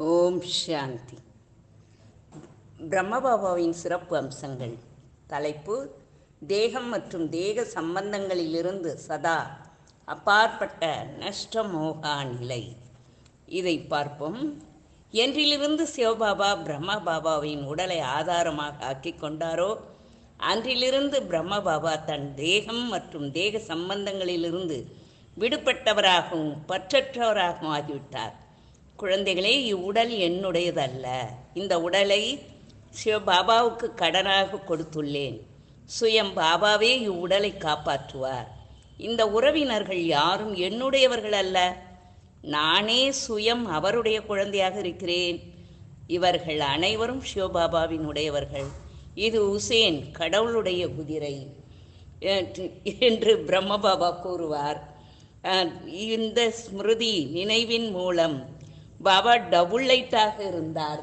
ஓம் சாந்தி. பிரம்மபாபாவின் சிறப்பு அம்சங்கள். தலைப்பு: தேகம் மற்றும் தேக சம்பந்தங்களிலிருந்து சதா அப்பாற்பட்ட நஷ்டமோகா நிலை. இதை பார்ப்போம். என்றிலிருந்து சிவபாபா பிரம்மபாபாவின் உடலை ஆதாரமாக ஆக்கிக் கொண்டாரோ அன்றிலிருந்து பிரம்மபாபா தன் தேகம் மற்றும் தேக சம்பந்தங்களிலிருந்து விடுபட்டவராகவும் பற்றற்றவராகவும் ஆகிவிட்டார். குழந்தைகளே, இவ்வுடல் என்னுடையதல்ல. இந்த உடலை சிவபாபாவுக்கு கடனாக கொடுத்துள்ளேன். சுயம் பாபாவே இவ்வுடலை காப்பாற்றுவார். இந்த உறவினர்கள் யாரும் என்னுடையவர்கள் அல்ல. நானே சுயம் அவருடைய குழந்தையாக இருக்கிறேன். இவர்கள் அனைவரும் சிவபாபாவின் உடையவர்கள். இது உசேன் கடவுளுடைய குதிரை என்று பிரம்மபாபா கூறுவார். இந்த ஸ்மிருதி நினைவின் மூலம் பாபா டபுள் லைட்டாக இருந்தார்.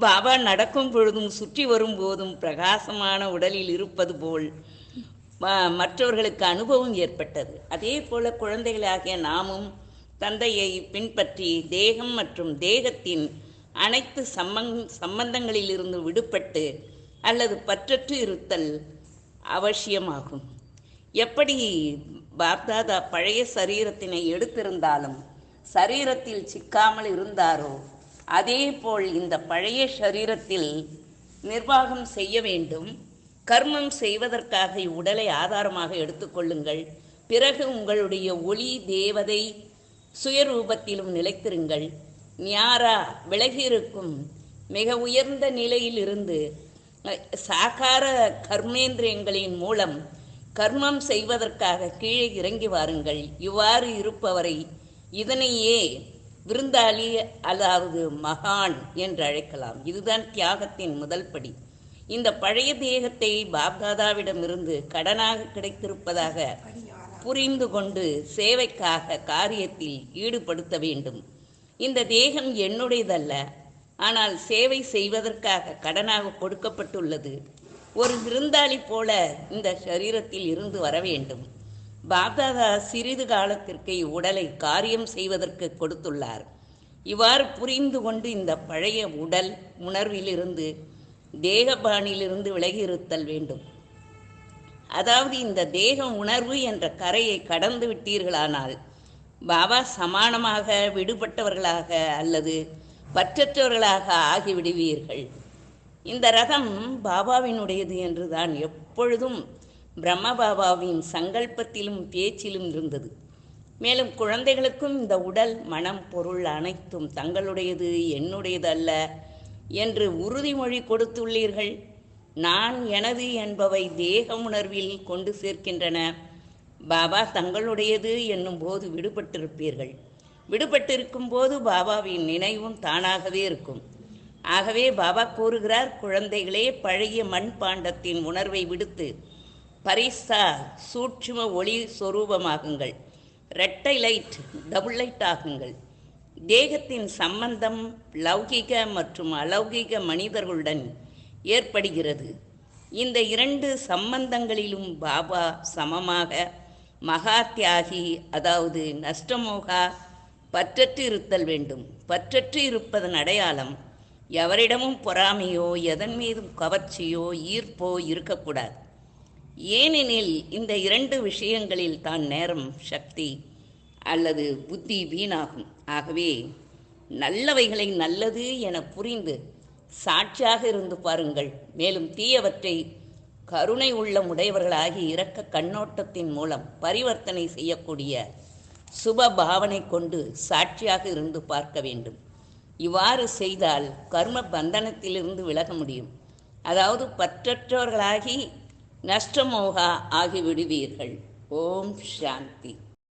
பாபா நடக்கும் பொழுதும் சுற்றி வரும்போதும் பிரகாசமான உடலில் இருப்பது போல் மற்றவர்களுக்கு அனுபவம் ஏற்பட்டது. அதே போல குழந்தைகளாகிய நாமும் தந்தையை பின்பற்றி தேகம் மற்றும் தேகத்தின் அனைத்து சம்பந்தங்களிலிருந்து விடுபட்டு அல்லது பற்றற்று இருத்தல் அவசியமாகும். எப்படி பாப்தாதா பழைய சரீரத்தினை எடுத்திருந்தாலும் சரீரத்தில் சிக்காமல் இருந்தாரோ அதே போல் இந்த பழைய சரீரத்தில் நிர்வாகம் செய்ய வேண்டும். கர்மம் செய்வதற்காக இவ்வுடலை ஆதாரமாக எடுத்துக்கொள்ளுங்கள். பிறகு உங்களுடைய ஒளி தேவதை சுயரூபத்திலும் நிலைத்திருங்கள். ஞாரா விலகியிருக்கும் மிக உயர்ந்த நிலையில் இருந்து சாகார கர்மேந்திரியங்களின் மூலம் கர்மம் செய்வதற்காக கீழே இறங்கி வாருங்கள். இவ்வாறு இருப்பவரை இதனையே விருந்தாளி அதாவது மகான் என்று அழைக்கலாம். இதுதான் தியாகத்தின் முதல் படி. இந்த பழைய தேகத்தை பாப்தாதாவிடமிருந்து கடனாக கிடைத்திருப்பதாக புரிந்து கொண்டு சேவைக்காக காரியத்தில் ஈடுபடுத்த வேண்டும். இந்த தேகம் என்னுடையதல்ல, ஆனால் சேவை செய்வதற்காக கடனாக கொடுக்கப்பட்டுள்ளது. ஒரு விருந்தாளி போல இந்த சரீரத்தில் இருந்து வர வேண்டும். பாப்தாதா சிறிது காலத்திற்கு இவ்வுடலை காரியம் செய்வதற்கு கொடுத்துள்ளார். இவ்வாறு புரிந்து கொண்டு இந்த பழைய உடல் உணர்விலிருந்து தேகபானிலிருந்து விலகி இருத்தல் வேண்டும். அதாவது இந்த தேக உணர்வு என்ற கரையை கடந்து விட்டீர்களானால் பாபா சமானமாக விடுபட்டவர்களாக அல்லது பற்றற்றவர்களாக ஆகிவிடுவீர்கள். இந்த ரதம் பாபாவினுடையது என்றுதான் எப்பொழுதும் பிரம்மபாபாவின் சங்கல்பத்திலும் பேச்சிலும் இருந்தது. மேலும் குழந்தைகளுக்கும் இந்த உடல் மனம் பொருள் அனைத்தும் தங்களுடையது என்னுடையது அல்ல என்று உறுதிமொழி கொடுத்துள்ளீர்கள். நான் எனது என்பவை தேக உணர்வில் கொண்டு சேர்க்கின்றன. பாபா தங்களுடையது என்னும் போது விடுபட்டிருப்பீர்கள். விடுபட்டிருக்கும் போது பாபாவின் நினைவும் தானாகவே இருக்கும். ஆகவே பாபா கூறுகிறார், குழந்தைகளே, பழைய மண்பாண்டத்தின் உணர்வை விடுத்து பரிசா சூட்சும ஒளி சொரூபமாகுங்கள். இரட்டை லைட் டபுள் லைட் ஆகுங்கள். தேகத்தின் சம்பந்தம் லௌகிக மற்றும் அலௌகிக மனிதர்களுடன் ஏற்படுகிறது. இந்த இரண்டு சம்பந்தங்களிலும் பாபா சமமாக மகா தியாகி, அதாவது நஷ்டமோகா பற்றற்று இருத்தல் வேண்டும். பற்றற்று இருப்பதன் அடையாளம் எவரிடமும் பொறாமையோ எதன் மீதும் கவர்ச்சியோ ஈர்ப்போ இருக்கக்கூடாது. ஏனெனில் இந்த இரண்டு விஷயங்களில் தான் நேரம், சக்தி அல்லது புத்தி வீணாகும். ஆகவே நல்லவைகளை நல்லது என புரிந்து சாட்சியாக இருந்து பாருங்கள். மேலும் தீயவற்றை கருணை உள்ள உடையவர்களாகி இரக்க கண்ணோட்டத்தின் மூலம் பரிவர்த்தனை செய்யக்கூடிய சுப பாவனை கொண்டு சாட்சியாக இருந்து பார்க்க வேண்டும். இவ்வாறு செய்தால் கர்ம பந்தனத்திலிருந்து விலக முடியும். அதாவது பற்றற்றவர்களாகி நஷ்டமோகா ஆகிவிடுவீர்கள். ஓம் சாந்தி.